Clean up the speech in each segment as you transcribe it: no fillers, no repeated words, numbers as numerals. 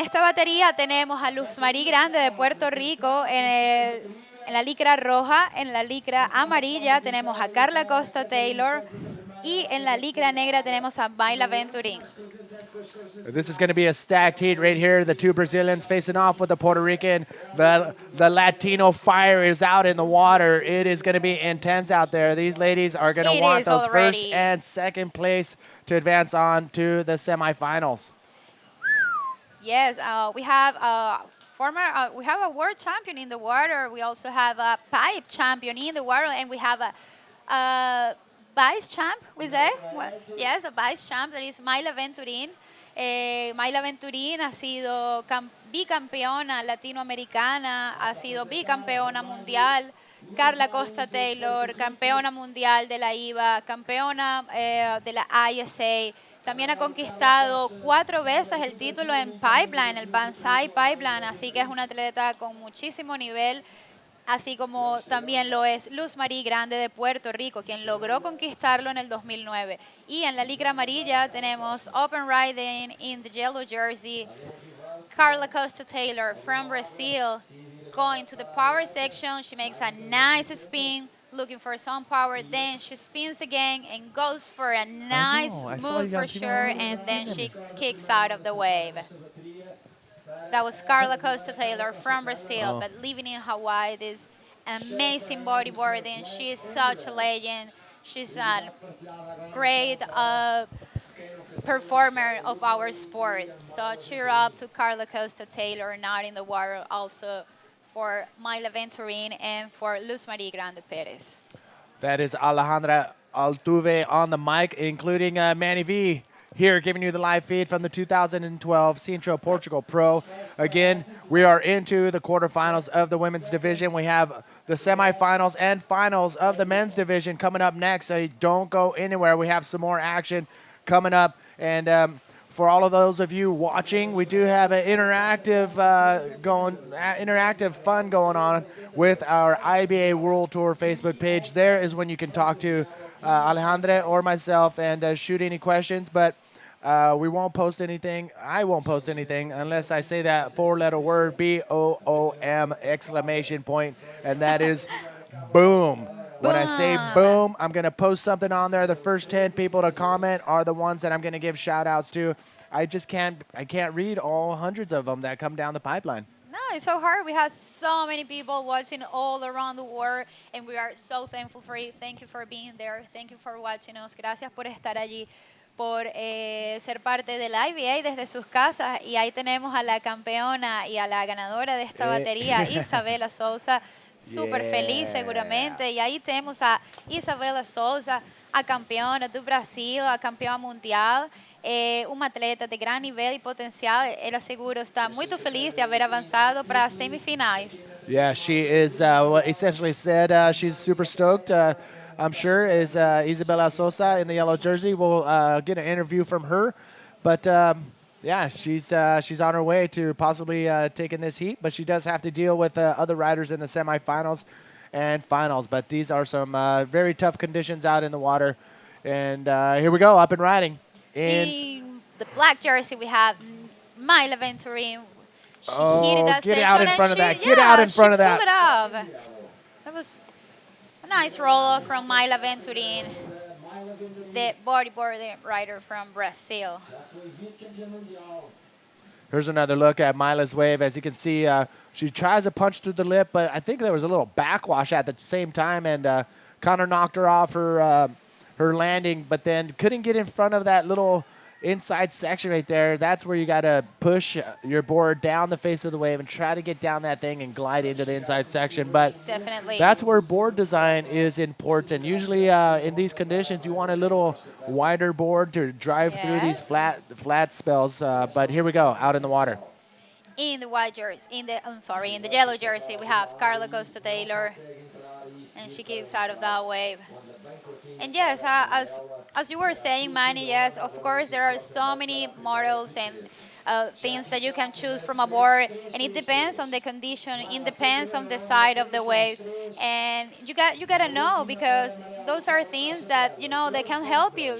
esta batería tenemos a Luz Marí Grande de Puerto Rico en la licra roja, en la licra amarilla tenemos a Carla Costa Taylor y en la licra negra tenemos a Mayla Venturín. This is going to be a stacked heat right here. The two Brazilians facing off with the Puerto Rican. The Latino fire is out in the water. It is going to be intense out there. These ladies are going to want those first and second place to advance on to the semifinals. Yes, we have we have a world champion in the water. We also have a pipe champion in the water, and we have a vice champ. We say, yes, a vice champ. That is Mayla Venturín. Mayla Venturín ha sido bicampeona latinoamericana, ha sido bicampeona mundial. Carla Costa Taylor, campeona mundial de la IBA, campeona de la ISA. También ha conquistado 4 veces el título en Pipeline, el Banzai Pipeline, así que es una atleta con muchísimo nivel, así como también lo es Luz Marí Grande de Puerto Rico, quien logró conquistarlo en el 2009. Y en la licra amarilla tenemos Open Riding in the yellow jersey, Carla Costa Taylor from Brazil, going to the power section. She makes a nice spin, looking for some power, then she spins again and goes for a nice move for sure, and then she kicks out of the wave. That was Carla Costa Taylor from Brazil, but living in Hawaii, this amazing bodyboarding. She is such a legend. She's a great performer of our sport. So cheer up to Carla Costa Taylor, not in the water, also for Mayla Venturín and for Luz Marí Grande Perez. That is Alejandra Altuve on the mic, including Manny V here giving you the live feed from the 2012 SINTRA Portugal Pro. Again, we are into the quarterfinals of the women's division. We have the semifinals and finals of the men's division coming up next, so don't go anywhere. We have some more action coming up, and for all of those of you watching, we do have an interactive fun going on with our IBA World Tour Facebook page. There is when you can talk to Alejandra or myself and shoot any questions, but we won't post anything. I won't post anything unless I say that 4-letter word, BOOM, exclamation point, and that is boom. When I say boom, I'm going to post something on there. The first 10 people to comment are the ones that I'm going to give shout-outs to. I can't read all hundreds of them that come down the pipeline. No, it's so hard. We have so many people watching all around the world, and we are so thankful for you. Thank you for being there. Thank you for watching us. Gracias por estar allí, por ser parte del IBA desde sus casas. Y ahí tenemos a la campeona y a la ganadora de esta batería, Isabela Souza. Súper feliz seguramente. Y ahí tenemos a Isabela Souza, a campeona do Brasil, a campeã mundial. Uma atleta de gran nivel y potencial. Ela seguro está muito feliz de haber avançado para as semifinais. Yeah, she is essentially said she's super stoked. I'm sure is Isabela Souza in the yellow jersey. We'll get an interview from her. But yeah, she's on her way to possibly taking this heat, but she does have to deal with other riders in the semifinals and finals. But these are some very tough conditions out in the water. And here we go, up and riding. In the black jersey, we have Mayla Venturín. She heated that get section out in front of that. Yeah, Get out in front of that. Pulled it off. That was a nice roll-off from Mayla Venturín, the bodyboard rider from Brazil. Here's another look at Mayla's wave. As you can see, she tries to punch through the lip, but I think there was a little backwash at the same time, and Connor knocked her off her landing, but then couldn't get in front of that little inside section right there. That's where you got to push your board down the face of the wave and try to get down that thing and glide into the inside section. But definitely, that's where board design is important. Usually in these conditions, you want a little wider board to drive through these flat spells. But here we go, out in the water. In the white jersey, in the yellow jersey, we have Carla Costa Taylor, and she kicks out of that wave. And yes, as you were saying, Manny, yes, of course, there are so many models and things that you can choose from a board, and it depends on the condition, it depends on the side of the waves, and you gotta know, because those are things that, you know, they can help you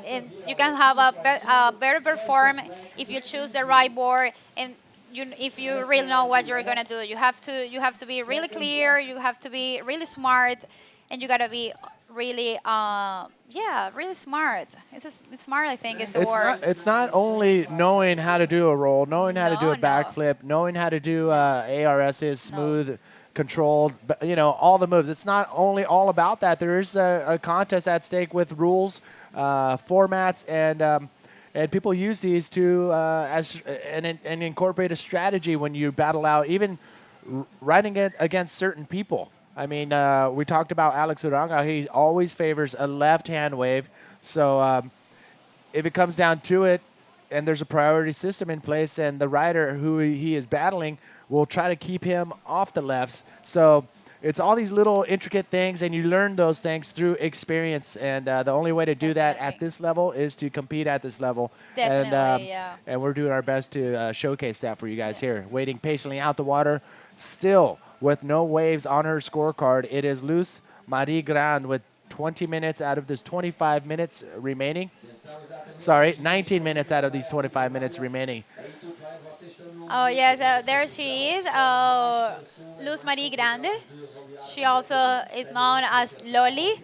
and you can have a better perform if you choose the right board and if you really know what you're gonna do. You have to be really clear. You have to be really smart, and you gotta be really really smart. It's smart. I think is the word. It's not only knowing how to do a roll, knowing how to do No, a no, backflip, knowing how to do ARSs, no. smooth, controlled, all the moves. It's not only all about that. There is a contest at stake with rules, formats, and people use these to and incorporate a strategy when you battle out, even riding it against certain people. I mean, we talked about Alex Uranga. He always favors a left-hand wave. So if it comes down to it, and there's a priority system in place, and the rider who he is battling will try to keep him off the lefts. So it's all these little intricate things, and you learn those things through experience. And the only way to do that at this level is to compete at this level. Definitely, yeah. And we're doing our best to showcase that for you guys here. Waiting patiently out the water, still with no waves on her scorecard. It is Luz Marie Grand with 20 minutes out of this 25 minutes remaining. Sorry, 19 minutes out of these 25 minutes remaining. Oh yes, there she is, Luz Marie Grande. She also is known as Loli.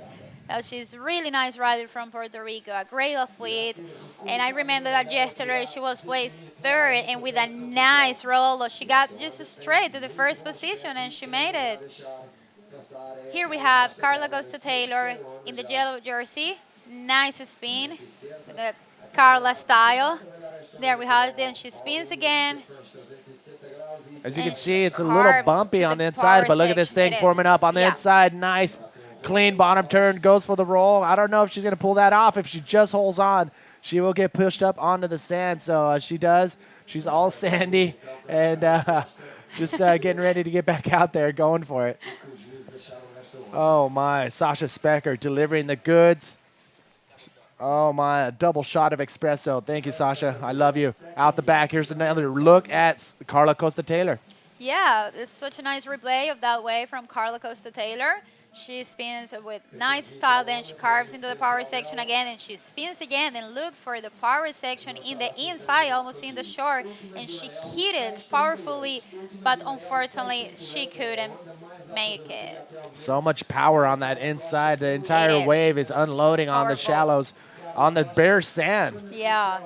She's a really nice rider from Puerto Rico, a great athlete. And I remember that yesterday she was placed third, and with a nice roll, she got just straight to the first position, and she made it. Here we have Carla Costa Taylor in the yellow jersey. Nice spin, the Carla style. There we have it. Then she spins again. As you And can see, it's a little carves bumpy to on the the inside, power but look at this section. thing It forming is. up on the Yeah. inside. Nice, clean bottom turn, goes for the roll. I don't know if she's going to pull that off. If she just holds on, she will get pushed up onto the sand. So she does. She's all sandy and just getting ready to get back out there, going for it. Oh, my. Sasha Specker delivering the goods. Oh, my. A double shot of espresso. Thank you, Sasha. I love you. Out the back, here's another look at Carla Costa Taylor. Yeah, it's such a nice replay of that wave from Carla Costa Taylor. She spins with nice style, then she carves into the power section again, and she spins again and looks for the power section in the inside, almost in the shore, and she hit it powerfully, but unfortunately she couldn't make it. So much power on that inside. The entire is. wave is unloading on the Powerful. shallows, on the bare sand. Yeah.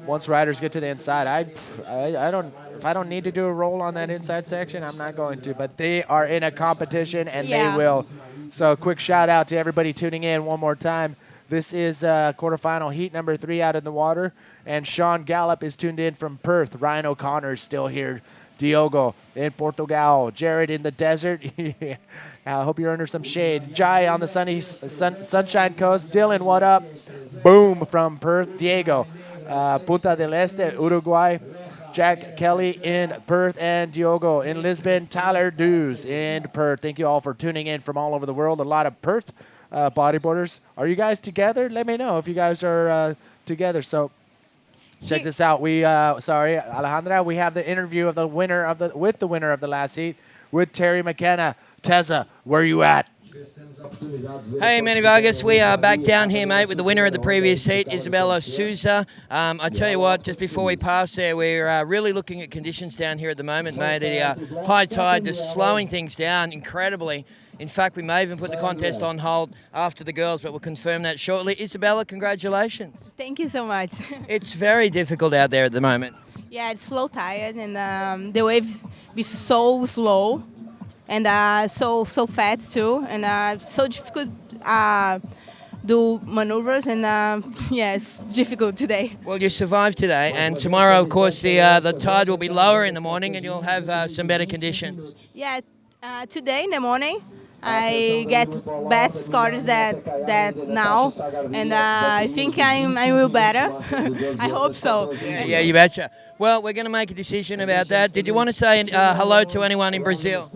Once riders get to the inside, I don't. If I don't need to do a roll on that inside section, I'm not going to. But they are in a competition, and Yeah. they will. So quick shout out to everybody tuning in one more time. This is quarterfinal heat number 3 out in the water, and Sean Gallup is tuned in from Perth. Ryan O'Connor is still here. Diogo in Portugal. Jared in the desert. I hope you're under some shade. Jai on the Sunshine Coast. Dylan, what up? Boom from Perth. Diego, Punta del Este, Uruguay. Jack Kelly in Perth, and Diogo in Lisbon. Tyler Dews in Perth. Thank you all for tuning in from all over the world. A lot of Perth bodyboarders. Are you guys together? Let me know if you guys are together. So check this out. We sorry, Alejandra. We have the interview of the winner of the winner of the last heat with Terry McKenna. Teza, where you at? Hey, Manny Vargas, we are back down here, mate, with the winner of the previous heat, Isabella Souza. I tell you what, just before we pass there, we're really looking at conditions down here at the moment, mate. The high tide just slowing things down incredibly. In fact, we may even put the contest on hold after the girls, but we'll confirm that shortly. Isabella, congratulations. Thank you so much. It's very difficult out there at the moment. Yeah, it's slow tide, and the wave is so slow, and so fast too, and so difficult do maneuvers, and yeah, it's difficult today. Well, you survived today, and tomorrow, of course, the tide will be lower in the morning, and you'll have some better conditions. Yeah, today in the morning, I get best scores that now, and I think I will better. I hope so. Yeah, you betcha. Well, we're going to make a decision about that. Did you want to say hello to anyone in Brazil?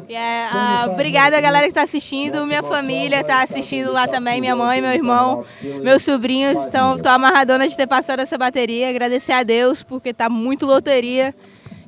Yeah, obrigada a galera que está assistindo, minha família está assistindo lá também, minha mãe, meu irmão, meus sobrinhos. Então, tô amarradona de ter passado essa bateria. Agradecer a Deus porque tá muito loteria.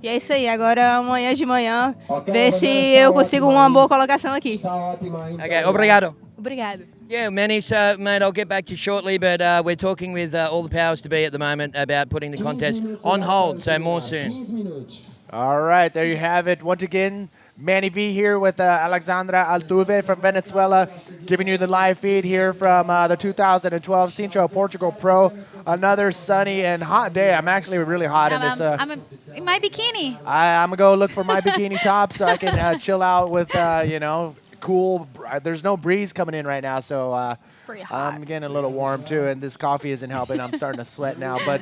E é isso aí, agora amanhã de manhã, ver se eu consigo uma boa colocação aqui. Ok, obrigado. Obrigado. Yeah, Manny, so, mate, I'll get back to you shortly, but we're talking with all the powers to be at the moment about putting the contest on hold, so more soon. All right, there you have it. Once again, Manny V here with Alexandra Altuve from Venezuela, giving you the live feed here from the 2012 Sintra Portugal Pro. Another sunny and hot day. I'm actually really hot in this. I'm in my bikini. I'm going to go look for my bikini top so I can chill out with, cool. There's no breeze coming in right now, so It's pretty hot. I'm getting a little warm too, and this coffee isn't helping. I'm starting to sweat now, but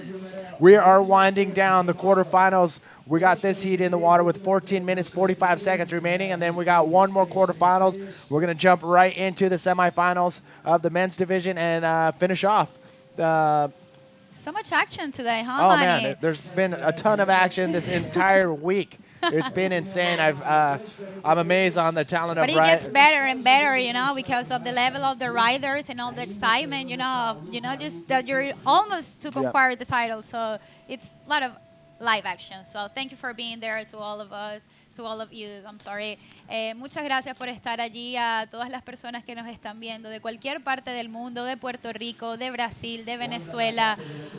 we are winding down the quarterfinals. We got this heat in the water with 14 minutes, 45 seconds remaining, and then we got one more quarterfinals. We're going to jump right into the semifinals of the men's division and finish off. So much action today, huh, Oh, Manny? man, there's been a ton of action this entire week. It's been insane. I'm amazed on the talent But of it gets better and better, because of the level of the riders and all the excitement, just that you're almost to conquer the title. So it's a lot of live action. So thank you for being there to all of us, to all of you. I'm sorry. Muchas gracias por estar allí, a todas las personas que nos están viendo de cualquier parte del mundo, de Puerto Rico, de Brasil, de Venezuela.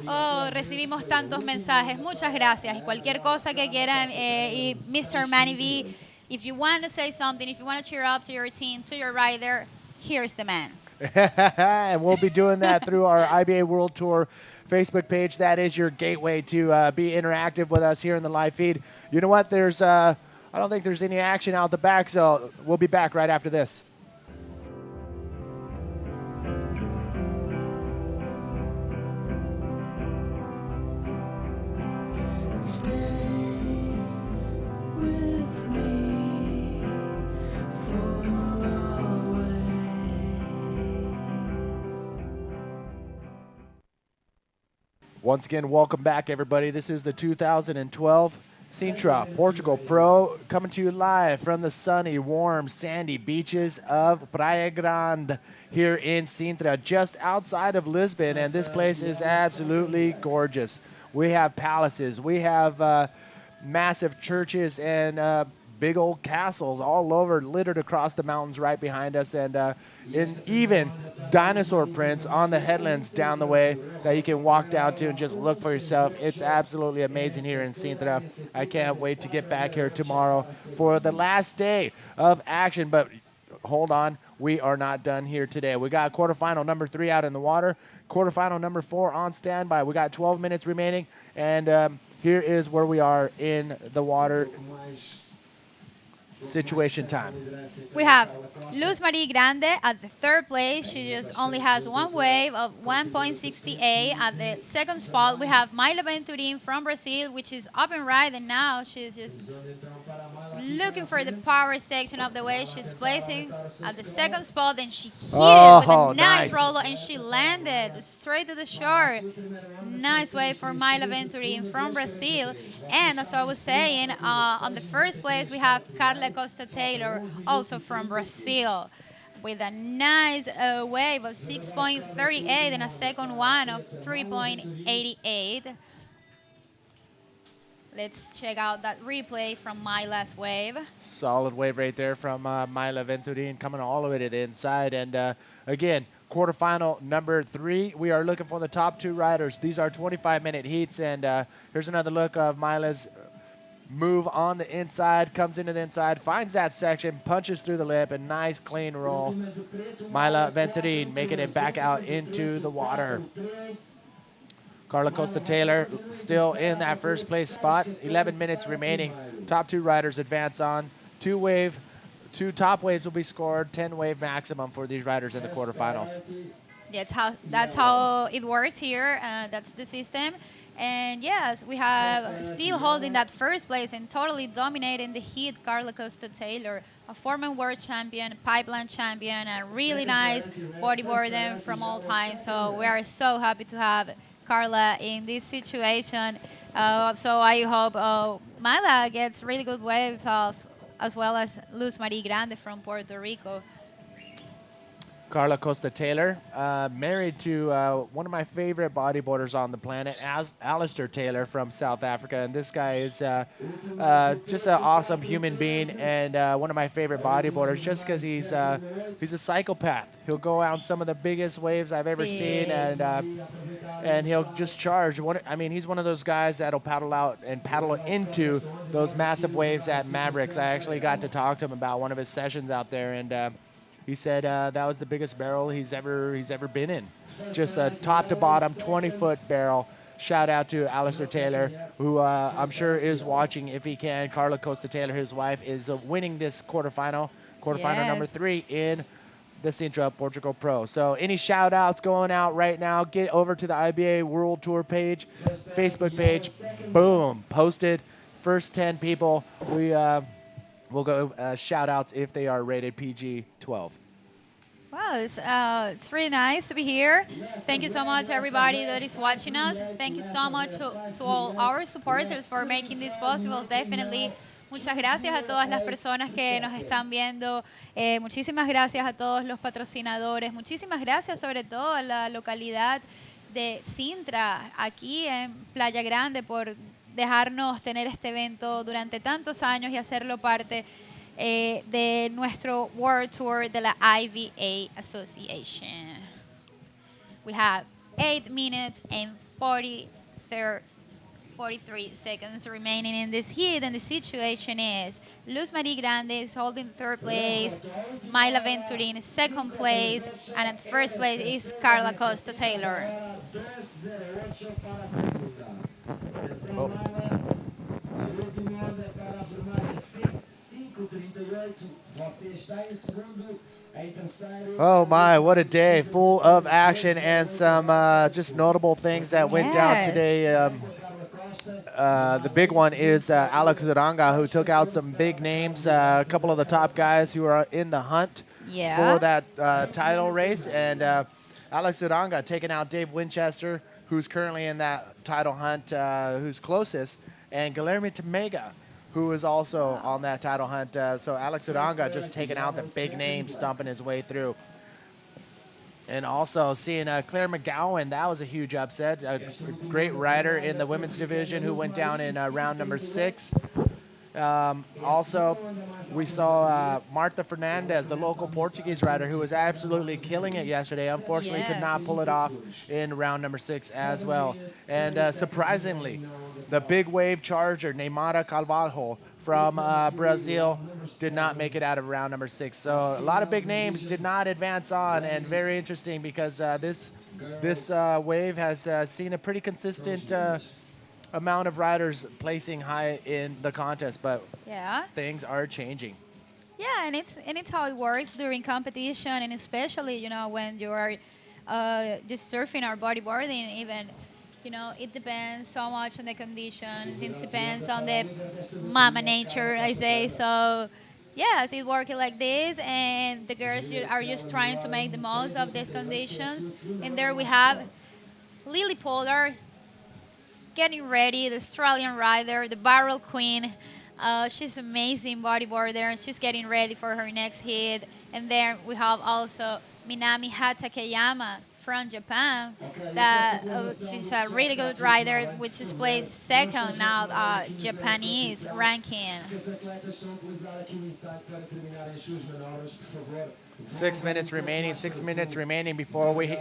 Oh, recibimos tantos mensajes. Muchas gracias. Y cualquier cosa que quieran, y Mr. Manny V, if you want to say something, if you want to cheer up to your team, to your rider, here's the man. And we'll be doing that through our IBA World Tour Facebook page. That is your gateway to be interactive with us here in the live feed. You know what? I don't think there's any action out the back, so we'll be back right after this. Once again, welcome back, everybody. This is the 2012 Sintra Portugal Pro, coming to you live from the sunny, warm, sandy beaches of Praia Grande here in Sintra, just outside of Lisbon, and this place is absolutely gorgeous. We have palaces, we have massive churches and big old castles all over, littered across the mountains right behind us, and even dinosaur prints on the headlands down the way that you can walk down to and just look for yourself. It's absolutely amazing here in Sintra. I can't wait to get back here tomorrow for the last day of action, but hold on, we are not done here today. We got quarterfinal number 3 out in the water, quarterfinal number 4 on standby. We got 12 minutes remaining, and here is where we are in the water. Situation time. We have Luz Marie Grande at the 3rd place. She just only has one wave of 1.68. At the 2nd spot, we have Mayla Venturin from Brazil, which is up and right, and now she's just looking for the power section of the wave. She's placing at the 2nd spot, and she hit it with a nice roll, and she landed straight to the shore. Nice wave for Mayla Venturin from Brazil. And as I was saying, on the 1st place, we have Carla Costa Taylor, also from Brazil, with a nice wave of 6.38 and a second one of 3.88. Let's check out that replay from my last wave. Solid wave right there from Mayla Venturin, coming all the way to the inside. And again, quarterfinal number 3. We are looking for the top 2 riders. These are 25-minute heats, and here's another look of Mayla's move on the inside, comes into the inside, finds that section, punches through the lip, a nice clean roll. Mayla Venturin making it back out into the water. Carla Costa Taylor still in that 1st place spot. 11 minutes remaining. Top 2 riders advance on. 2 top waves will be scored. 10 wave maximum for these riders in the quarterfinals. That's how it works here. That's the system. And yes, we have still holding that 1st place and totally dominating the heat, Carla Costa Taylor, a former world champion, pipeline champion, and really nice bodyboarder from all time. So we are so happy to have Carla in this situation. So I hope Mayla gets really good waves as well as Luz Marie Grande from Puerto Rico. Carla Costa Taylor, married to one of my favorite bodyboarders on the planet, Alistair Taylor from South Africa. And this guy is just an awesome human being and one of my favorite bodyboarders just because he's a psychopath. He'll go out on some of the biggest waves I've ever seen and he'll just charge. He's one of those guys that'll paddle out and paddle into those massive waves at Mavericks. I actually got to talk to him about one of his sessions out there, and he said that was the biggest barrel he's ever been in. Just a top to bottom 20-foot barrel. Shout out to Alistair Taylor, who I'm sure is watching if he can. Carla Costa Taylor, his wife, is winning this quarterfinal number 3 in the Sintra Portugal Pro. So any shout outs going out right now, get over to the IBA World Tour page, Facebook page, boom, posted. First 10 people, we'll go shout outs if they are rated PG 12. Wow, it's really nice to be here. Thank you so much, everybody that is watching us. Thank you so much to all our supporters for making this possible. Definitely. Muchas gracias a todas las personas que nos están viendo. Muchísimas gracias a todos los patrocinadores. Muchísimas gracias sobre todo a la localidad de Sintra, aquí en Playa Grande, por dejarnos tener este evento durante tantos años y hacerlo parte de nuestro World Tour de la IBA Association. We have 8 minutes and 43 seconds remaining in this heat, and the situation is Luz Marie Grande is holding 3rd place, Myla Venturin 2nd place, and at 1st place is Carla Costa Taylor. Oh. Oh my, what a day, full of action and some just notable things that went down today. The big one is Alex Uranga, who took out some big names, a couple of the top guys who are in the hunt for that title race. And Alex Uranga taking out Dave Winchester, who's currently in that title hunt, who's closest, and Guilherme Temega, who is also on that title hunt. So Alex Uranga just taking out the big names, stomping his way through. And also seeing Claire McGowan, that was a huge upset. A great rider in the women's division who went down in round number 6. Also, we saw Marta Fernandez, the local Portuguese rider, who was absolutely killing it yesterday. Unfortunately, could not pull it off in round number 6 as well. And surprisingly, the big wave charger, Neymara Carvalho from Brazil, did not make it out of round number 6. So a lot of big names did not advance on, and very interesting because this wave has seen a pretty consistent amount of riders placing high in the contest, but things are changing. Yeah, and it's how it works during competition, and especially when you are just surfing or bodyboarding. Even it depends so much on the conditions. It depends on the mama nature, I say. So yes, it's working like this, and the girls are just trying to make the most of these conditions. And there we have Lily Pollard getting ready, the Australian rider, the barrel queen. She's an amazing bodyboarder, and she's getting ready for her next hit. And then we have also Minami Hatakeyama from Japan. That she's a really good rider, which is placed 2nd now Japanese ranking. 6 minutes remaining before we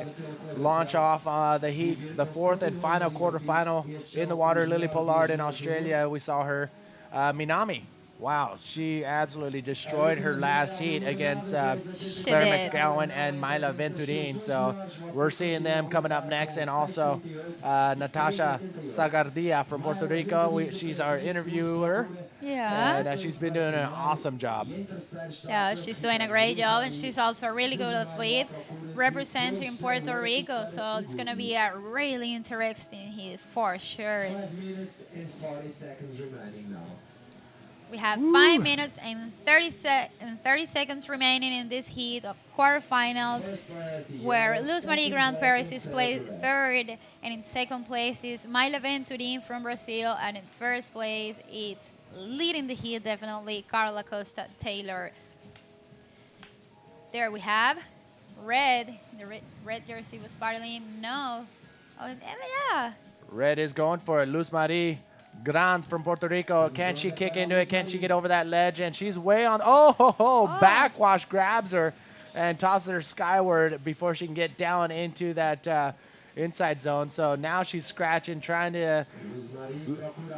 launch off the heat, the 4th and final quarterfinal in the water. Lily Pollard in Australia, we saw her. Minami, wow, she absolutely destroyed her last heat against Claire McGowan and Myla Venturin. So we're seeing them coming up next, and also Natasha Sagardia from Puerto Rico. She's our interviewer. Yeah. And she's been doing an awesome job. Yeah, she's doing a great job, and she's also a really good athlete representing Puerto Rico. So it's going to be a really interesting heat for sure. 5 minutes and 40 seconds remaining now. We have 5 minutes and 30 seconds remaining in this heat of quarterfinals, where Luz Marie Grande Paris is placed 3rd, and in 2nd place is Myla Venturin from Brazil, and in 1st place it's leading the heat definitely Carla Costa Taylor. There we have red. The red jersey was battling. No. Oh, and yeah. Red is going for it. Luz Marie Grant from Puerto Rico. Can she kick into it? Can she get over that ledge? And she's way on. Oh. Backwash grabs her and tosses her skyward before she can get down into that inside zone. So now she's scratching, trying to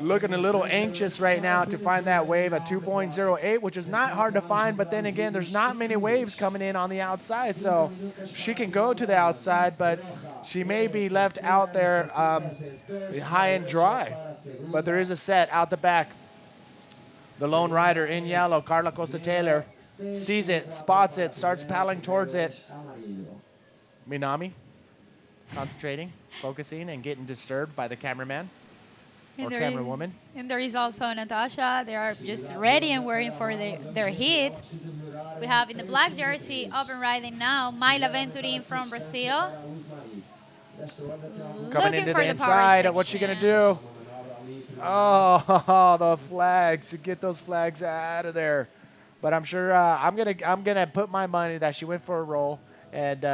looking a little anxious right now to find that wave at 2.08, which is not hard to find. But then again, there's not many waves coming in on the outside, so she can go to the outside, but she may be left out there high and dry. But there is a set out the back. The lone rider in yellow, Carla Costa Taylor, sees it, spots it, starts paddling towards it. Minami concentrating, focusing, and getting disturbed by the cameraman or camerawoman. And there is also Natasha. They are just ready and waiting for their hit. We have in the black jersey, open riding now, Mayla Venturin from Brazil. Coming into the inside. What's she going to do? Oh, the flags. Get those flags out of there. But I'm sure I'm gonna put my money that she went for a roll and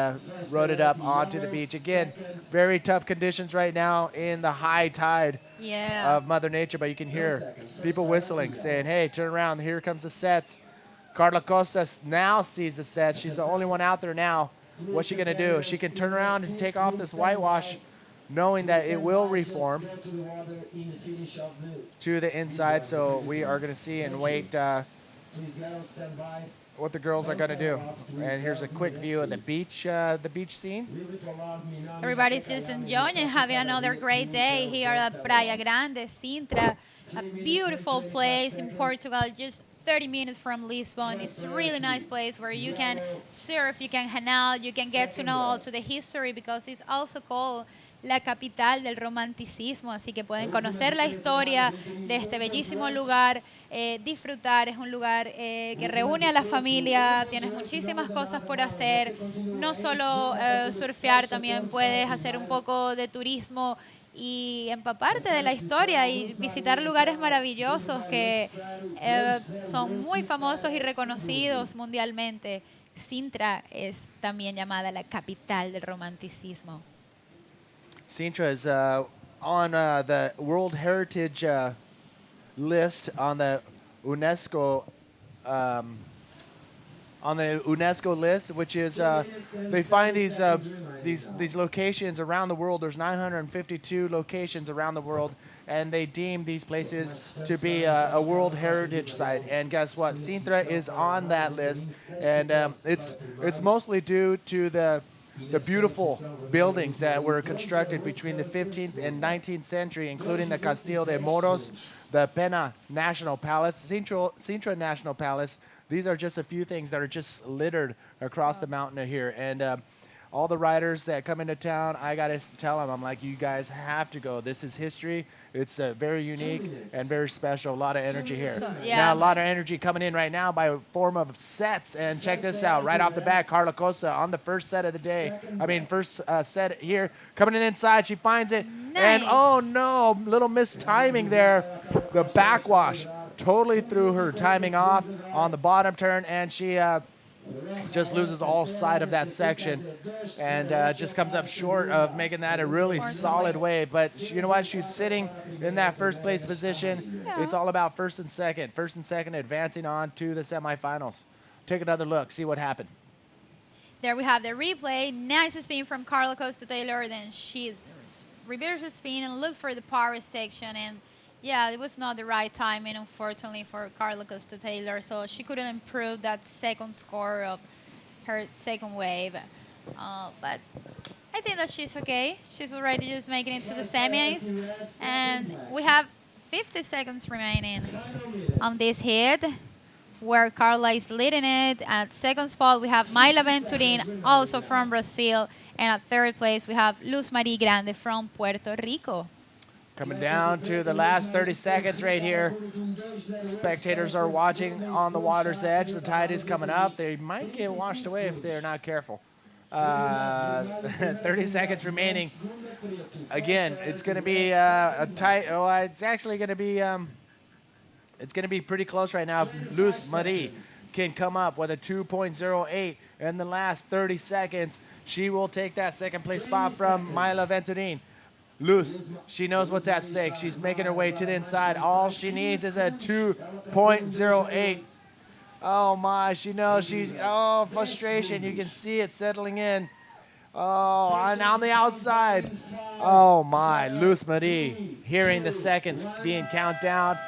rode it up onto the beach. Again, very tough conditions right now in the high tide of Mother Nature, but you can hear people whistling, saying, hey, turn around, here comes the sets. Carla Costa now sees the sets. She's the only one out there now. What's she gonna do? She can turn around and take off this whitewash, knowing that it will reform to the inside. So we are gonna see and wait what the girls are going to do. And here's a quick view of the beach scene. Everybody's just enjoying and having another great day here at Praia Grande, Sintra, a beautiful place in Portugal, just 30 minutes from Lisbon. It's a really nice place where you can surf, you can hang out, you can get to know also the history, because it's also called la capital del romanticismo, así que pueden conocer la historia de este bellísimo lugar, disfrutar. Es un lugar que reúne a la familia, tienes muchísimas cosas por hacer, no solo surfear, también puedes hacer un poco de turismo y empaparte de la historia y visitar lugares maravillosos que son muy famosos y reconocidos mundialmente. Sintra es también llamada la capital del romanticismo. Sintra is on the World Heritage list on the UNESCO list, which is they find these locations around the world. There's 952 locations around the world, and they deem these places to be a World Heritage site. And guess what? Sintra is on that list, and it's mostly due to the beautiful buildings that were constructed between the 15th and 19th century, including the Castillo de Moros, the Pena National Palace, Sintra National Palace. These are just a few things that are just littered across the mountain here. And all the riders that come into town, I got to tell them, I'm like, you guys have to go. This is history. It's very unique and very special. A lot of energy here. Now, a lot of energy coming in right now by form of sets. And check this out. Right off the bat, Carla Costa on the first set of the day. First set here. Coming in inside, she finds it. Nice. And, oh, no, little mistiming there. The backwash totally threw her timing off on the bottom turn, and she just loses all sight of that section and just comes up short of making that a really solid wave. But you know what? She's sitting in that first place position. Yeah. It's all about first and second. First and second advancing on to the semifinals. Take another look. See what happened. There we have the replay. Nice spin from Carla Costa Taylor. Then she reverses spin and looks for the power section. And yeah, it was not the right timing, unfortunately, for Carla Costa Taylor. So she couldn't improve that second score of her second wave. But I think that she's okay. She's already just making it to the semis. And we have 50 seconds remaining on this hit, where Carla is leading it. At second spot, we have Mayla Venturin, also from Brazil. And at third place, we have Luz Marie Grande from Puerto Rico. Coming down to the last 30 seconds right here. Spectators are watching on the water's edge. The tide is coming up. They might get washed away if they're not careful. 30 seconds remaining. Again, it's going to be a tight. Oh, it's actually going to be. It's going to be pretty close right now if Luz Marie can come up with a 2.08 in the last 30 seconds. She will take that second place spot from Myla Venturin. Luz, she knows what's at stake. She's making her way to the inside. All she needs is a 2.08. Oh my, she knows oh, frustration. You can see it settling in. Oh, and on the outside. Oh my, Luz Marie hearing the seconds being count down.